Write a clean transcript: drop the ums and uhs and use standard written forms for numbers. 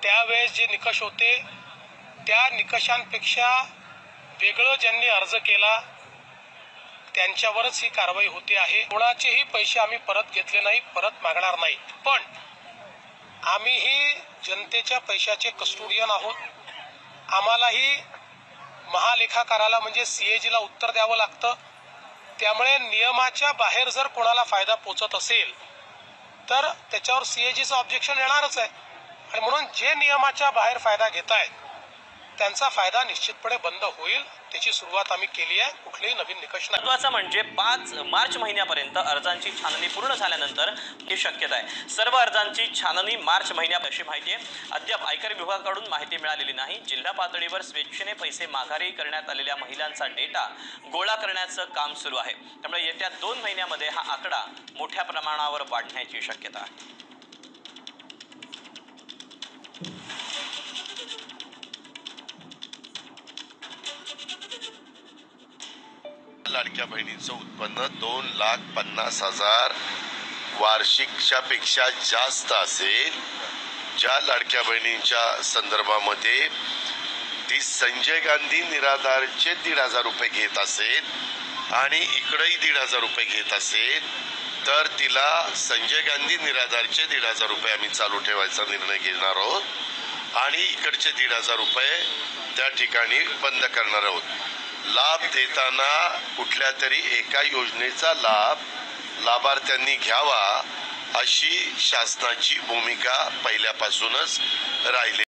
त्यावेळेस जे निकष होते त्या निकषांपेक्षा वेगळं ज्यांनी अर्ज केला त्यांच्यावरच ही कारवाई होते आहे। कोणाचेही पैसे आम्ही परत घेतले नाही, परत मागणार नाही। पण आम्हीही जनतेच्या पैशाचे कस्टोडियन आहोत। आम्हालाही महालेखाकाराला म्हणजे सीएजीला उत्तर द्यावं लागतं। त्यामुळे नियमाच्या बाहेर जर कोणाला फायदा पोचत असेल तर त्याच्यावर सीएजीचं ऑब्जेक्शन येणारच आहे आणि म्हणून जे नियमाच्या बाहेर फायदा घेतायत त्यांचा फायदा निश्चितपणे बंद होईल। त्याची सुरुवात आम्ही केली आहे। कुठलेही नवीन निकष नाही। महत्त्वाचं म्हणजे 5 मार्च महिन्यापर्यंत अर्जांची छाननी पूर्ण झाल्यानंतर ही शक्यता आहे। सर्व अर्जांची छाननी मार्च महिन्यात अशी माहिती आहे। अद्याप आयकर विभागाकडून माहिती मिळालेली नाही। जिल्हा पातळीवर स्वेच्छेने पैसे माघारी करण्यात आलेल्या महिलांचा डेटा गोळा करण्याचं काम सुरू आहे। त्यामुळे येत्या 2 महिन्यामध्ये हा आकडा मोठ्या प्रमाणावर वाढण्याची शक्यता आहे। लाडक्या बहिणीचं उत्पन्न 2,50,000 वार्षिकच्या पेक्षा जास्त असेल, ज्या लाडक्या बहिणींच्या संदर्भामध्ये ती संजय गांधी निराधारचे 1,500 रुपये घेत असेल आणि इकडेही 1,500 रुपये घेत असेल तर तिला संजय गांधी निराधारचे 1,500 रुपये आम्ही चालू ठेवायचा निर्णय घेणार आहोत आणि इकडचे 1,500 रुपये त्या ठिकाणी बंद करणार आहोत। लाभ देताना कुठल्या तरी एका योजनेचा लाभ लाभार्थ्यांनी घ्यावा अशी शासनाची भूमिका पहिल्यापासूनच राहिली।